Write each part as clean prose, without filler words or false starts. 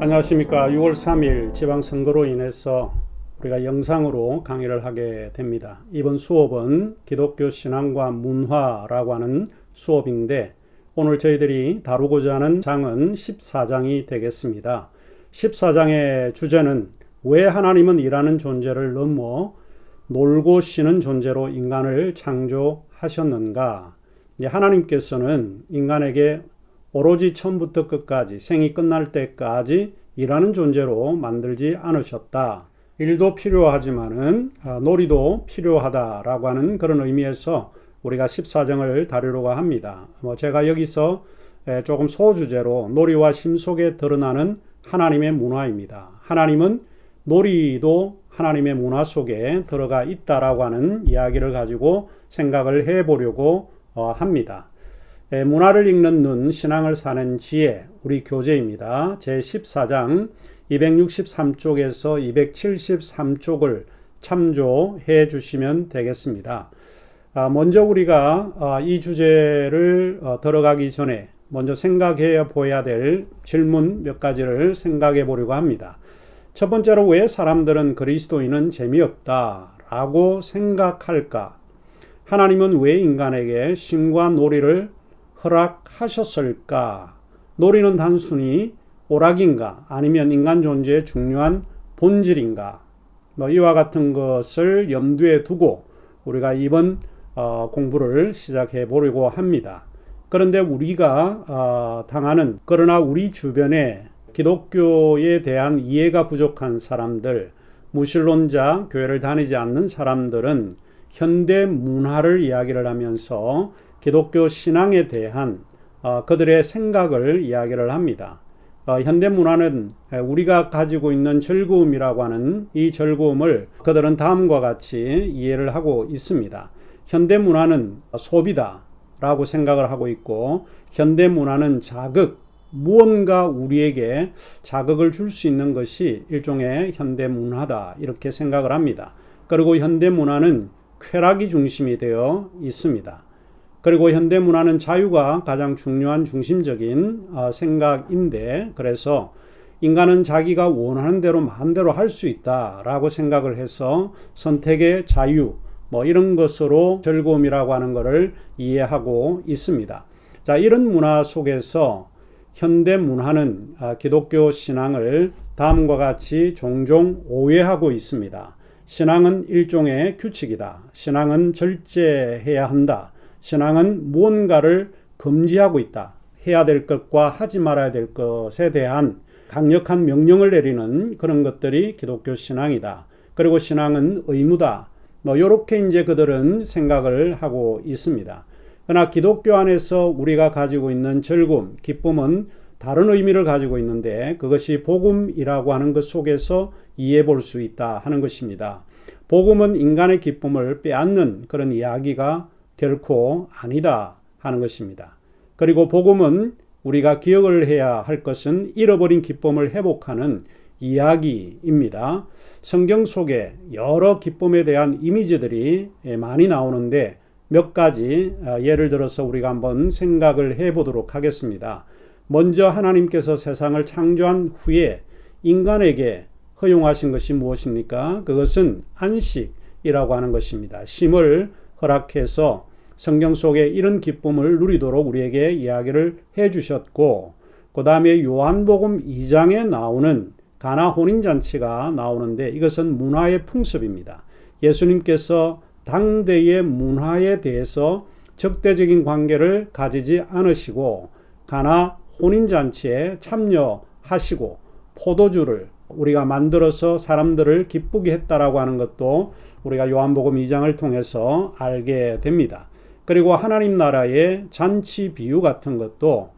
안녕하십니까. 6월 3일 지방선거로 인해서 우리가 영상으로 강의를 하게 됩니다. 이번 수업은 기독교 신앙과 문화라고 하는 수업인데 오늘 저희들이 다루고자 하는 장은 14장이 되겠습니다. 14장의 주제는 왜 하나님은 일하는 존재를 넘어 놀고 쉬는 존재로 인간을 창조하셨는가. 하나님께서는 인간에게 오로지 처음부터 끝까지 생이 끝날 때까지 일하는 존재로 만들지 않으셨다. 일도 필요하지만은 놀이도 필요하다라고 하는 그런 의미에서 우리가 14장을 다루려고 합니다. 제가 여기서 조금 소주제로 놀이와 심 속에 드러나는 하나님의 문화입니다. 하나님은 놀이도 하나님의 문화 속에 들어가 있다라고 하는 이야기를 가지고 생각을 해보려고 합니다. 문화를 읽는 눈, 신앙을 사는 지혜, 우리 교재입니다. 제14장 263쪽에서 273쪽을 참조해 주시면 되겠습니다. 먼저 우리가 이 주제를 들어가기 전에 먼저 생각해 보아야 될 질문 몇 가지를 생각해 보려고 합니다. 첫 번째로 왜 사람들은 그리스도인은 재미없다 라고 생각할까? 하나님은 왜 인간에게 쉼과 놀이를 허락하셨을까? 놀이는 단순히 오락인가? 아니면 인간 존재의 중요한 본질인가? 이와 같은 것을 염두에 두고 우리가 이번 공부를 시작해 보려고 합니다. 그런데 우리가 당하는, 그러나 우리 주변에 기독교에 대한 이해가 부족한 사람들, 무신론자, 교회를 다니지 않는 사람들은 현대 문화를 이야기를 하면서 기독교 신앙에 대한 그들의 생각을 이야기를 합니다. 현대 문화는 우리가 가지고 있는 즐거움이라고 하는 이 즐거움을 그들은 다음과 같이 이해를 하고 있습니다. 현대 문화는 소비다 라고 생각을 하고 있고, 현대 문화는 자극, 무언가 우리에게 자극을 줄 수 있는 것이 일종의 현대 문화다 이렇게 생각을 합니다. 그리고 현대 문화는 쾌락이 중심이 되어 있습니다. 그리고 현대 문화는 자유가 가장 중요한 중심적인 생각인데, 그래서 인간은 자기가 원하는 대로 마음대로 할 수 있다라고 생각을 해서 선택의 자유, 이런 것으로 즐거움이라고 하는 것을 이해하고 있습니다. 자, 이런 문화 속에서 현대 문화는 기독교 신앙을 다음과 같이 종종 오해하고 있습니다. 신앙은 일종의 규칙이다. 신앙은 절제해야 한다. 신앙은 무언가를 금지하고 있다. 해야 될 것과 하지 말아야 될 것에 대한 강력한 명령을 내리는 그런 것들이 기독교 신앙이다. 그리고 신앙은 의무다. 이렇게 이제 그들은 생각을 하고 있습니다. 그러나 기독교 안에서 우리가 가지고 있는 즐거움, 기쁨은 다른 의미를 가지고 있는데 그것이 복음이라고 하는 것 속에서 이해해 볼 수 있다 하는 것입니다. 복음은 인간의 기쁨을 빼앗는 그런 이야기가 결코 아니다 하는 것입니다. 그리고 복음은 우리가 기억을 해야 할 것은 잃어버린 기쁨을 회복하는 이야기입니다. 성경 속에 여러 기쁨에 대한 이미지들이 많이 나오는데 몇 가지 예를 들어서 우리가 한번 생각을 해보도록 하겠습니다. 먼저 하나님께서 세상을 창조한 후에 인간에게 허용하신 것이 무엇입니까? 그것은 안식이라고 하는 것입니다. 쉼을 허락해서 성경 속에 이런 기쁨을 누리도록 우리에게 이야기를 해주셨고, 그 다음에 요한복음 2장에 나오는 가나 혼인잔치가 나오는데 이것은 문화의 풍습입니다. 예수님께서 당대의 문화에 대해서 적대적인 관계를 가지지 않으시고 가나 혼인잔치에 참여하시고 포도주를 우리가 만들어서 사람들을 기쁘게 했다라고 하는 것도 우리가 요한복음 2장을 통해서 알게 됩니다. 그리고 하나님 나라의 잔치 비유 같은 것도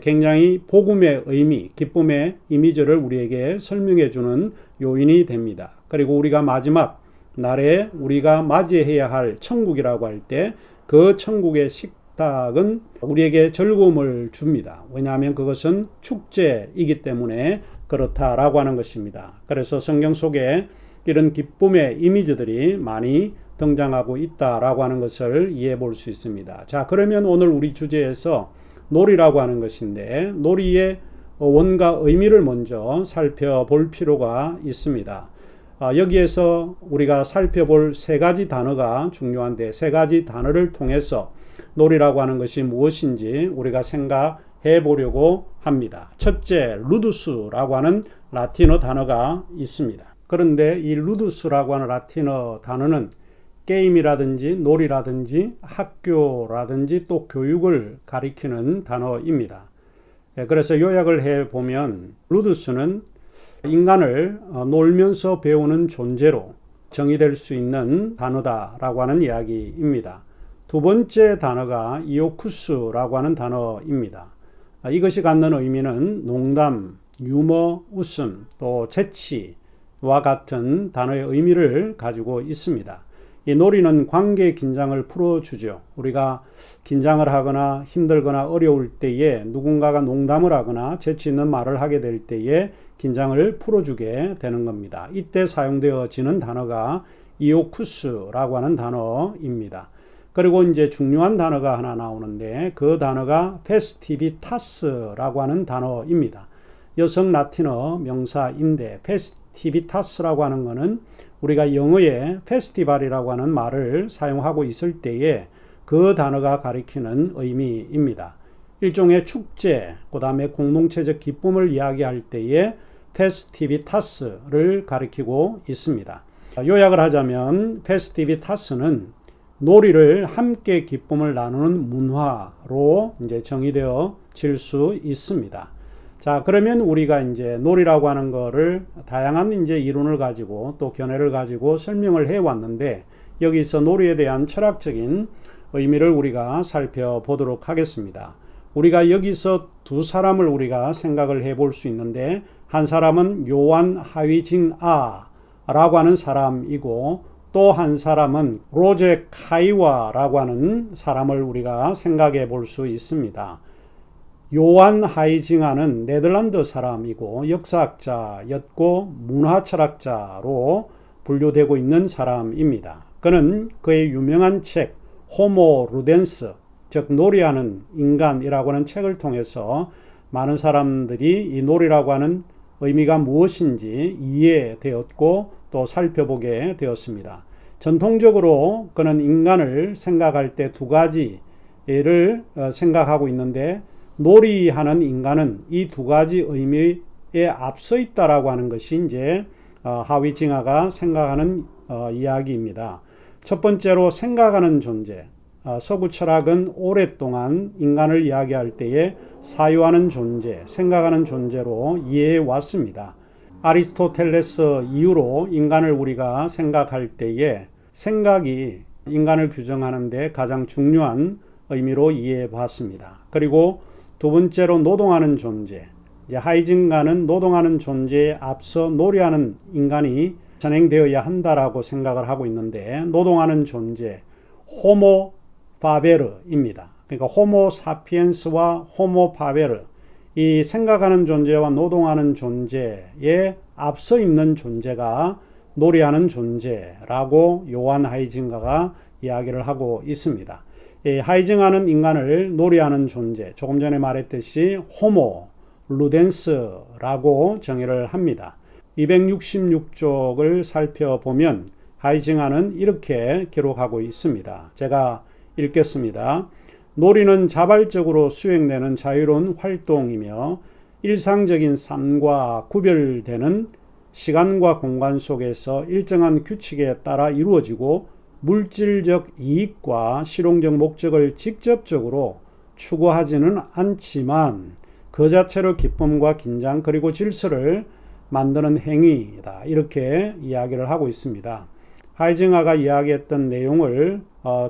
굉장히 복음의 의미, 기쁨의 이미지를 우리에게 설명해 주는 요인이 됩니다. 그리고 우리가 마지막 날에 우리가 맞이해야 할 천국이라고 할 때 그 천국의 식탁은 우리에게 즐거움을 줍니다. 왜냐하면 그것은 축제이기 때문에 그렇다라고 하는 것입니다. 그래서 성경 속에 이런 기쁨의 이미지들이 많이 등장하고 있다라고 하는 것을 이해해 볼 수 있습니다. 자, 그러면 오늘 우리 주제에서 놀이라고 하는 것인데 놀이의 원과 의미를 먼저 살펴볼 필요가 있습니다. 여기에서 우리가 살펴볼 세 가지 단어가 중요한데, 세 가지 단어를 통해서 놀이라고 하는 것이 무엇인지 우리가 생각해 보려고 합니다. 첫째, 루두스라고 하는 라틴어 단어가 있습니다. 그런데 이 루두스라고 하는 라틴어 단어는 게임이라든지 놀이라든지 학교라든지 또 교육을 가리키는 단어입니다. 그래서 요약을 해보면 루두스는 인간을 놀면서 배우는 존재로 정의될 수 있는 단어다라고 하는 이야기입니다. 두 번째 단어가 이오쿠스라고 하는 단어입니다. 이것이 갖는 의미는 농담, 유머, 웃음, 또 재치와 같은 단어의 의미를 가지고 있습니다. 이 놀이는 관계 긴장을 풀어주죠. 우리가 긴장을 하거나 힘들거나 어려울 때에 누군가가 농담을 하거나 재치 있는 말을 하게 될 때에 긴장을 풀어주게 되는 겁니다. 이때 사용되어지는 단어가 이오쿠스라고 하는 단어입니다. 그리고 이제 중요한 단어가 하나 나오는데 그 단어가 페스티비타스라고 하는 단어입니다. 여성 라틴어 명사인데 페스티비타스라고 하는 것은 우리가 영어에 페스티벌이라고 하는 말을 사용하고 있을 때에 그 단어가 가리키는 의미입니다. 일종의 축제, 그 다음에 공동체적 기쁨을 이야기할 때에 페스티비타스를 가리키고 있습니다. 요약을 하자면 페스티비타스는 놀이를 함께 기쁨을 나누는 문화로 이제 정의되어질 수 있습니다. 자, 그러면 우리가 이제 놀이라고 하는 거를 다양한 이제 이론을 가지고 또 견해를 가지고 설명을 해 왔는데, 여기서 놀이에 대한 철학적인 의미를 우리가 살펴보도록 하겠습니다. 우리가 여기서 두 사람을 우리가 생각을 해 볼 수 있는데, 한 사람은 요한 하위징아라고 하는 사람이고, 또 한 사람은 로제 카이와라고 하는 사람을 우리가 생각해 볼 수 있습니다. 요한 하이징아는 네덜란드 사람이고 역사학자였고 문화철학자로 분류되고 있는 사람입니다. 그는 그의 유명한 책 호모 루덴스, 즉 놀이하는 인간이라고 하는 책을 통해서 많은 사람들이 이 놀이라고 하는 의미가 무엇인지 이해되었고 또 살펴보게 되었습니다. 전통적으로 그는 인간을 생각할 때 두 가지를 생각하고 있는데, 놀이하는 인간은 이 두 가지 의미에 앞서 있다라고 하는 것이 이제 하위징아가 생각하는 이야기입니다. 첫 번째로 생각하는 존재. 서구 철학은 오랫동안 인간을 이야기할 때에 사유하는 존재, 생각하는 존재로 이해해 왔습니다. 아리스토텔레스 이후로 인간을 우리가 생각할 때에 생각이 인간을 규정하는데 가장 중요한 의미로 이해해 봤습니다. 그리고 두 번째로 노동하는 존재. 이제 하이징가는 노동하는 존재에 앞서 놀이하는 인간이 전행되어야 한다라고 생각을 하고 있는데, 노동하는 존재, 호모 파베르입니다. 그러니까 호모 사피엔스와 호모 파베르, 이 생각하는 존재와 노동하는 존재에 앞서 있는 존재가 놀이하는 존재라고 요한 하이징가가 이야기를 하고 있습니다. 하이징아는 인간을 놀이하는 존재, 조금 전에 말했듯이 호모 루덴스라고 정의를 합니다. 266쪽을 살펴보면 하이징아는 이렇게 기록하고 있습니다. 제가 읽겠습니다. 놀이는 자발적으로 수행되는 자유로운 활동이며 일상적인 삶과 구별되는 시간과 공간 속에서 일정한 규칙에 따라 이루어지고 물질적 이익과 실용적 목적을 직접적으로 추구하지는 않지만 그 자체로 기쁨과 긴장 그리고 질서를 만드는 행위이다. 이렇게 이야기를 하고 있습니다. 하이징아가 이야기했던 내용을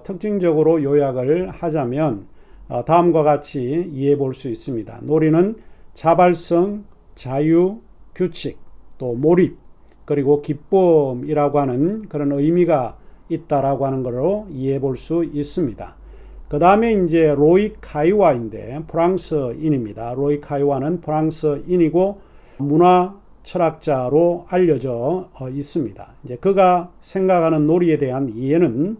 특징적으로 요약을 하자면 다음과 같이 이해해 볼 수 있습니다. 놀이는 자발성, 자유, 규칙, 또 몰입, 그리고 기쁨이라고 하는 그런 의미가 있다라고 하는 것으로 이해해 볼 수 있습니다. 그 다음에 이제 로이 카이와인데 프랑스인입니다. 로이 카이와는 프랑스인이고 문화 철학자로 알려져 있습니다. 이제 그가 생각하는 놀이에 대한 이해는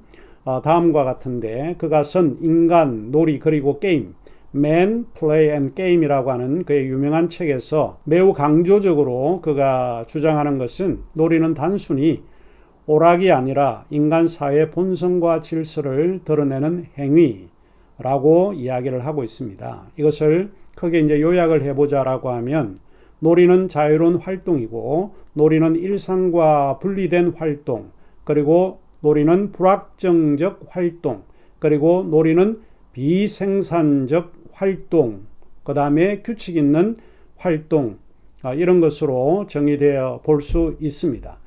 다음과 같은데, 그가 선 인간, 놀이, 그리고 게임, Man, Play and Game이라고 하는 그의 유명한 책에서 매우 강조적으로 그가 주장하는 것은 놀이는 단순히 오락이 아니라 인간 사회의 본성과 질서를 드러내는 행위라고 이야기를 하고 있습니다. 이것을 크게 이제 요약을 해보자라고 하면 놀이는 자유로운 활동이고 놀이는 일상과 분리된 활동, 그리고 놀이는 불확정적 활동, 그리고 놀이는 비생산적 활동, 그 다음에 규칙 있는 활동, 이런 것으로 정의되어 볼 수 있습니다.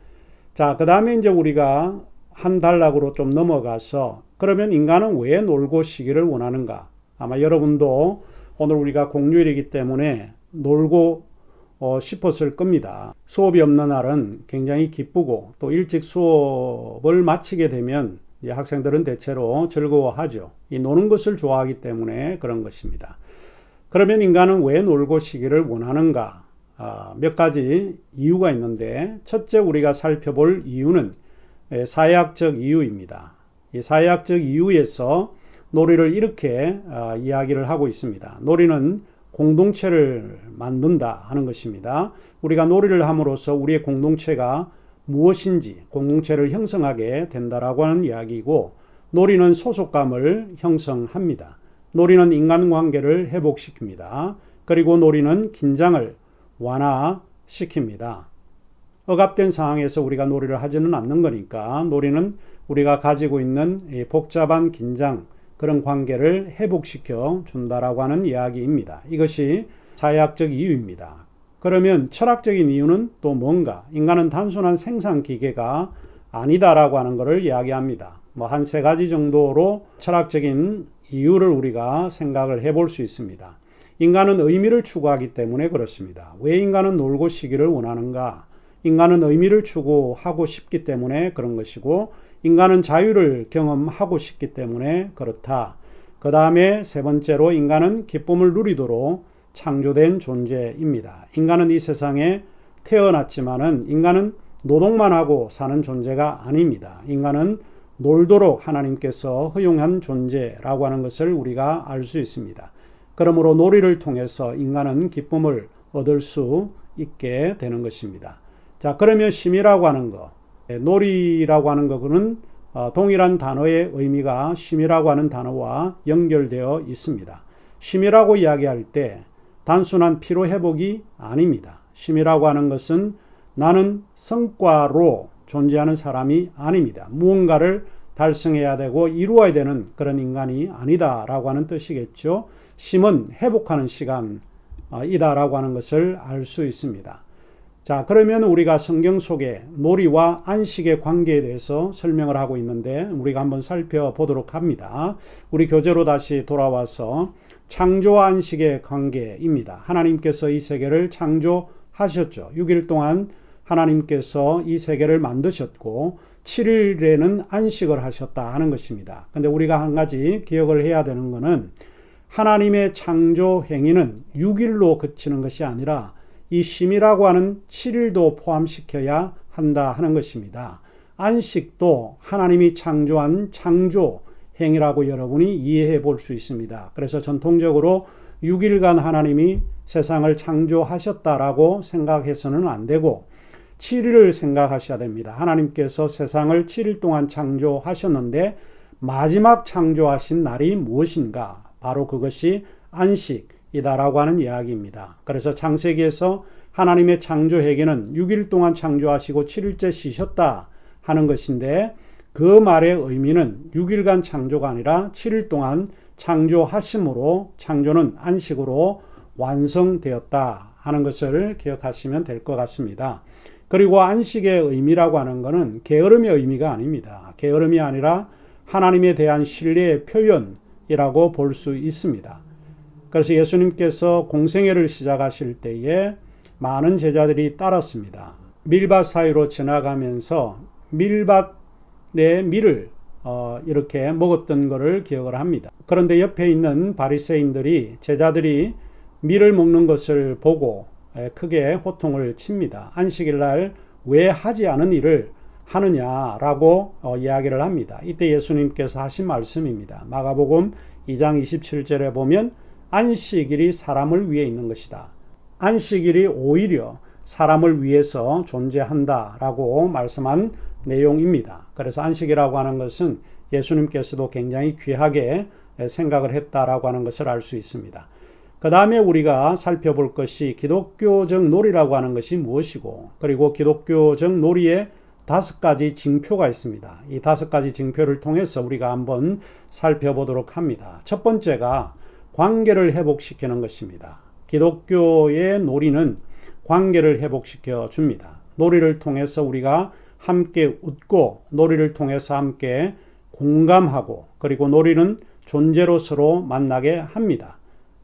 자, 그 다음에 이제 우리가 한 단락으로 좀 넘어가서 그러면 인간은 왜 놀고 쉬기를 원하는가? 아마 여러분도 오늘 우리가 공휴일이기 때문에 놀고 싶었을 겁니다. 수업이 없는 날은 굉장히 기쁘고 또 일찍 수업을 마치게 되면 학생들은 대체로 즐거워하죠. 이 노는 것을 좋아하기 때문에 그런 것입니다. 그러면 인간은 왜 놀고 쉬기를 원하는가? 몇 가지 이유가 있는데 첫째 우리가 살펴볼 이유는 사회학적 이유입니다. 이 사회학적 이유에서 놀이를 이렇게 이야기를 하고 있습니다. 놀이는 공동체를 만든다 하는 것입니다. 우리가 놀이를 함으로써 우리의 공동체가 무엇인지 공동체를 형성하게 된다라고 하는 이야기이고, 놀이는 소속감을 형성합니다. 놀이는 인간관계를 회복시킵니다. 그리고 놀이는 긴장을 완화시킵니다. 억압된 상황에서 우리가 놀이를 하지는 않는 거니까 놀이는 우리가 가지고 있는 복잡한 긴장, 그런 관계를 회복시켜 준다라고 하는 이야기입니다. 이것이 사회학적 이유입니다. 그러면 철학적인 이유는 또 뭔가? 인간은 단순한 생산 기계가 아니다라고 하는 것을 이야기합니다. 한 세 가지 정도로 철학적인 이유를 우리가 생각을 해볼 수 있습니다. 인간은 의미를 추구하기 때문에 그렇습니다. 왜 인간은 놀고 쉬기를 원하는가? 인간은 의미를 추구하고 싶기 때문에 그런 것이고, 인간은 자유를 경험하고 싶기 때문에 그렇다. 그 다음에 세 번째로 인간은 기쁨을 누리도록 창조된 존재입니다. 인간은 이 세상에 태어났지만은 인간은 노동만 하고 사는 존재가 아닙니다. 인간은 놀도록 하나님께서 허용한 존재라고 하는 것을 우리가 알 수 있습니다. 그러므로 놀이를 통해서 인간은 기쁨을 얻을 수 있게 되는 것입니다. 자, 그러면 쉼이라고 하는 것, 놀이라고 하는 것은 동일한 단어의 의미가 쉼이라고 하는 단어와 연결되어 있습니다. 쉼이라고 이야기할 때 단순한 피로 회복이 아닙니다. 쉼이라고 하는 것은 나는 성과로 존재하는 사람이 아닙니다. 무언가를 달성해야 되고 이루어야 되는 그런 인간이 아니다라고 하는 뜻이겠죠. 쉼은 회복하는 시간이다라고 하는 것을 알 수 있습니다. 자, 그러면 우리가 성경 속에 놀이와 안식의 관계에 대해서 설명을 하고 있는데 우리가 한번 살펴보도록 합니다. 우리 교재로 다시 돌아와서 창조와 안식의 관계입니다. 하나님께서 이 세계를 창조하셨죠. 6일 동안 하나님께서 이 세계를 만드셨고 7일에는 안식을 하셨다 하는 것입니다. 근데 우리가 한 가지 기억을 해야 되는 것은 하나님의 창조 행위는 6일로 그치는 것이 아니라 이 쉼이라고 하는 7일도 포함시켜야 한다 하는 것입니다. 안식도 하나님이 창조한 창조 행위라고 여러분이 이해해 볼 수 있습니다. 그래서 전통적으로 6일간 하나님이 세상을 창조하셨다라고 생각해서는 안 되고 7일을 생각하셔야 됩니다. 하나님께서 세상을 7일 동안 창조하셨는데 마지막 창조하신 날이 무엇인가? 바로 그것이 안식이다라고 하는 이야기입니다. 그래서 창세기에서 하나님의 창조 회계는 6일 동안 창조하시고 7일째 쉬셨다 하는 것인데 그 말의 의미는 6일간 창조가 아니라 7일 동안 창조하심으로 창조는 안식으로 완성되었다 하는 것을 기억하시면 될 것 같습니다. 그리고 안식의 의미라고 하는 것은 게으름의 의미가 아닙니다. 게으름이 아니라 하나님에 대한 신뢰의 표현이라고 볼 수 있습니다. 그래서 예수님께서 공생애를 시작하실 때에 많은 제자들이 따랐습니다. 밀밭 사이로 지나가면서 밀밭의 밀을 이렇게 먹었던 것을 기억을 합니다. 그런데 옆에 있는 바리새인들이 제자들이 밀을 먹는 것을 보고 크게 호통을 칩니다. 안식일 날 왜 하지 않은 일을 하느냐라고 이야기를 합니다. 이때 예수님께서 하신 말씀입니다. 마가복음 2장 27절에 보면 안식일이 사람을 위해 있는 것이다. 안식일이 오히려 사람을 위해서 존재한다라고 말씀한 내용입니다. 그래서 안식이라고 하는 것은 예수님께서도 굉장히 귀하게 생각을 했다라고 하는 것을 알 수 있습니다. 그 다음에 우리가 살펴볼 것이 기독교적 놀이라고 하는 것이 무엇이고, 그리고 기독교적 놀이의 5가지 징표가 있습니다. 이 5가지 징표를 통해서 우리가 한번 살펴보도록 합니다. 첫 번째가 관계를 회복시키는 것입니다. 기독교의 놀이는 관계를 회복시켜 줍니다. 놀이를 통해서 우리가 함께 웃고, 놀이를 통해서 함께 공감하고, 그리고 놀이는 존재로 서로 만나게 합니다.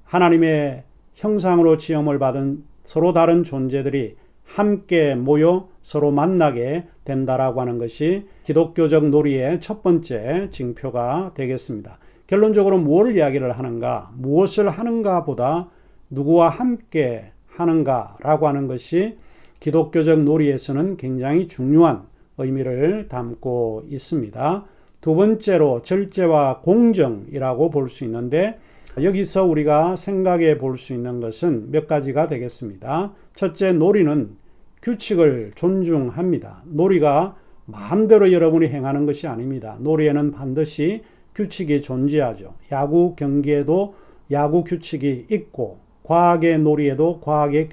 하나님의 형상으로 지음을 받은 서로 다른 존재들이 함께 모여 서로 만나게 된다라고 하는 것이 기독교적 놀이의 첫 번째 징표가 되겠습니다. 결론적으로 무엇을 이야기를 하는가, 무엇을 하는가 보다 누구와 함께 하는가라고 하는 것이 기독교적 놀이에서는 굉장히 중요한 의미를 담고 있습니다. 두 번째로 절제와 공정이라고 볼 수 있는데, 여기서 우리가 생각해 볼 수 있는 것은 몇 가지가 되겠습니다. 첫째, 놀이는 규칙을 존중합니다. 놀이가 마음대로 여러분이 행하는 것이 아닙니다. 놀이에는 반드시 규칙이 존재하죠. 야구 경기에도 야구 규칙이 있고, 과학의 놀이에도 과학의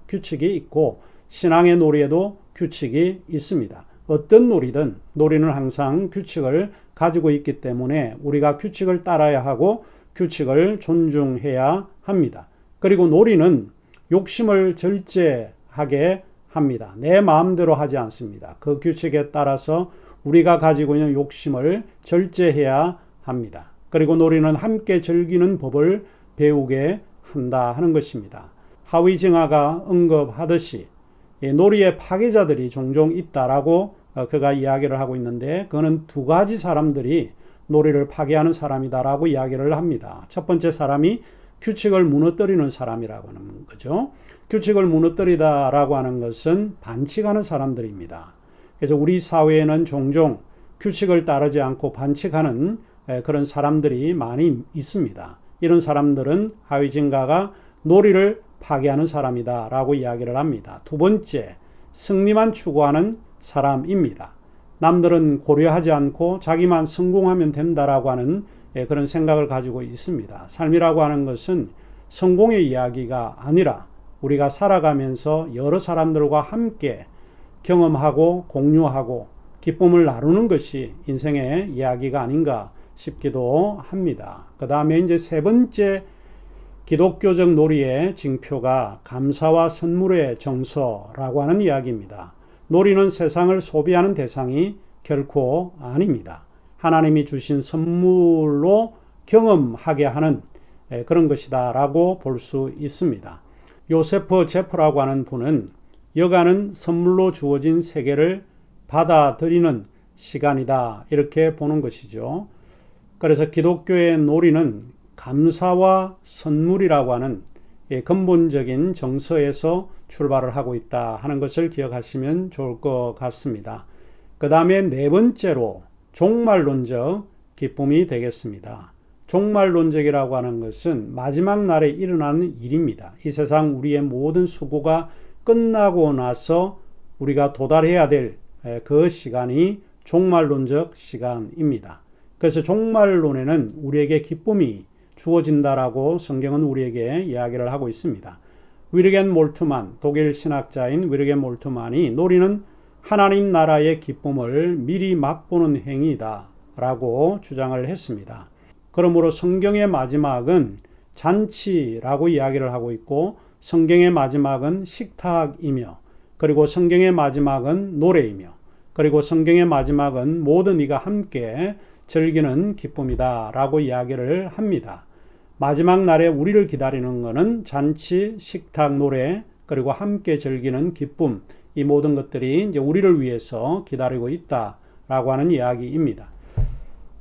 규칙이 있고, 신앙의 놀이에도 규칙이 있습니다. 어떤 놀이든 놀이는 항상 규칙을 가지고 있기 때문에 우리가 규칙을 따라야 하고 규칙을 존중해야 합니다. 그리고 놀이는 욕심을 절제하게 합니다. 내 마음대로 하지 않습니다. 그 규칙에 따라서 우리가 가지고 있는 욕심을 절제해야 합니다. 그리고 놀이는 함께 즐기는 법을 배우게 한다 하는 것입니다. 하위증하가 언급하듯이 놀이의 파괴자들이 종종 있다라고 그가 이야기를 하고 있는데, 그는 2가지 사람들이 놀이를 파괴하는 사람이다라고 이야기를 합니다. 첫 번째 사람이 규칙을 무너뜨리는 사람이라고 하는 거죠. 규칙을 무너뜨리다라고 하는 것은 반칙하는 사람들입니다. 그래서 우리 사회에는 종종 규칙을 따르지 않고 반칙하는 그런 사람들이 많이 있습니다. 이런 사람들은 하위증가가 놀이를 파괴하는 사람이다 라고 이야기를 합니다. 두 번째, 승리만 추구하는 사람입니다. 남들은 고려하지 않고 자기만 성공하면 된다라고 하는 그런 생각을 가지고 있습니다. 삶이라고 하는 것은 성공의 이야기가 아니라 우리가 살아가면서 여러 사람들과 함께 경험하고 공유하고 기쁨을 나누는 것이 인생의 이야기가 아닌가 싶기도 합니다. 그 다음에 이제 세 번째 기독교적 놀이의 징표가 감사와 선물의 정서라고 하는 이야기입니다. 놀이는 세상을 소비하는 대상이 결코 아닙니다. 하나님이 주신 선물로 경험하게 하는 그런 것이다 라고 볼 수 있습니다. 요세프 제프라고 하는 분은 여가는 선물로 주어진 세계를 받아들이는 시간이다 이렇게 보는 것이죠. 그래서 기독교의 놀이는 감사와 선물이라고 하는 근본적인 정서에서 출발을 하고 있다 하는 것을 기억하시면 좋을 것 같습니다. 그 다음에 네 번째로 종말론적 기쁨이 되겠습니다. 종말론적이라고 하는 것은 마지막 날에 일어나는 일입니다. 이 세상 우리의 모든 수고가 끝나고 나서 우리가 도달해야 될 그 시간이 종말론적 시간입니다. 그래서 종말론에는 우리에게 기쁨이 주어진다라고 성경은 우리에게 이야기를 하고 있습니다. 위르겐 몰트만, 독일 신학자인 위르겐 몰트만이 놀이는 하나님 나라의 기쁨을 미리 맛보는 행위다 라고 주장을 했습니다. 그러므로 성경의 마지막은 잔치라고 이야기를 하고 있고, 성경의 마지막은 식탁이며, 그리고 성경의 마지막은 노래이며, 그리고 성경의 마지막은 모든 이가 함께 즐기는 기쁨이다 라고 이야기를 합니다. 마지막 날에 우리를 기다리는 것은 잔치, 식탁, 노래, 그리고 함께 즐기는 기쁨, 이 모든 것들이 이제 우리를 위해서 기다리고 있다라고 하는 이야기입니다.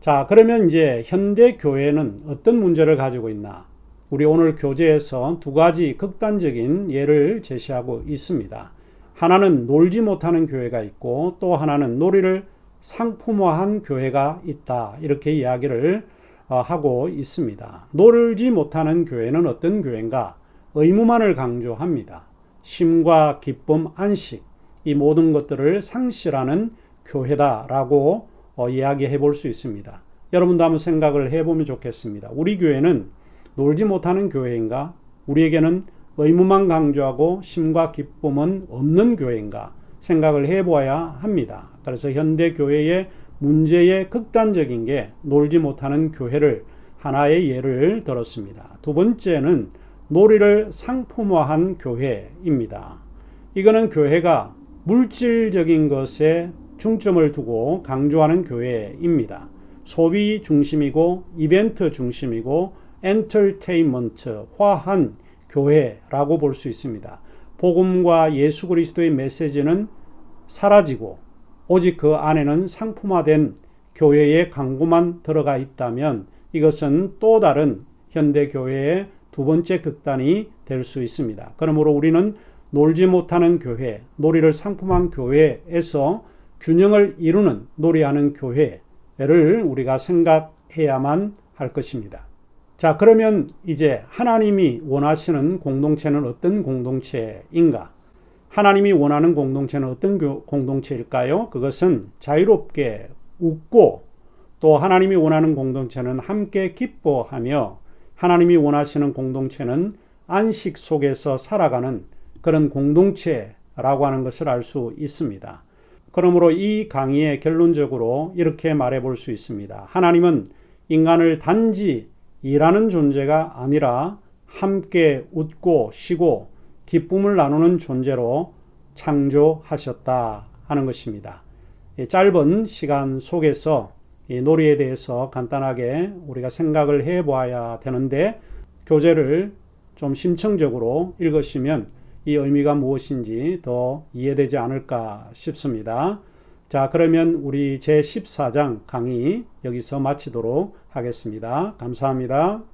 자, 그러면 이제 현대 교회는 어떤 문제를 가지고 있나? 우리 오늘 교재에서 2가지 극단적인 예를 제시하고 있습니다. 하나는 놀지 못하는 교회가 있고, 또 하나는 놀이를 상품화한 교회가 있다. 이렇게 이야기를 하고 있습니다. 놀지 못하는 교회는 어떤 교회인가? 의무만을 강조합니다. 쉼과 기쁨, 안식, 이 모든 것들을 상실하는 교회다라고 이야기해 볼 수 있습니다. 여러분도 한번 생각을 해보면 좋겠습니다. 우리 교회는 놀지 못하는 교회인가? 우리에게는 의무만 강조하고 쉼과 기쁨은 없는 교회인가? 생각을 해보아야 합니다. 그래서 현대 교회의 문제의 극단적인 게 놀지 못하는 교회를 하나의 예를 들었습니다. 두 번째는 놀이를 상품화한 교회입니다. 이거는 교회가 물질적인 것에 중점을 두고 강조하는 교회입니다. 소비 중심이고 이벤트 중심이고 엔터테인먼트, 화한 교회라고 볼 수 있습니다. 복음과 예수 그리스도의 메시지는 사라지고 오직 그 안에는 상품화된 교회의 광고만 들어가 있다면 이것은 또 다른 현대 교회의 두 번째 극단이 될 수 있습니다. 그러므로 우리는 놀지 못하는 교회, 놀이를 상품한 교회에서 균형을 이루는 놀이하는 교회를 우리가 생각해야만 할 것입니다. 자, 그러면 이제 하나님이 원하시는 공동체는 어떤 공동체인가? 하나님이 원하는 공동체는 어떤 공동체일까요? 그것은 자유롭게 웃고 또 하나님이 원하는 공동체는 함께 기뻐하며 하나님이 원하시는 공동체는 안식 속에서 살아가는 그런 공동체라고 하는 것을 알 수 있습니다. 그러므로 이 강의의 결론적으로 이렇게 말해 볼 수 있습니다. 하나님은 인간을 단지 일하는 존재가 아니라 함께 웃고 쉬고 기쁨을 나누는 존재로 창조하셨다 하는 것입니다. 짧은 시간 속에서 이 놀이에 대해서 간단하게 우리가 생각을 해 보아야 되는데 교재를 좀 심층적으로 읽으시면 이 의미가 무엇인지 더 이해되지 않을까 싶습니다. 자, 그러면 우리 제14장 강의 여기서 마치도록 하겠습니다. 감사합니다.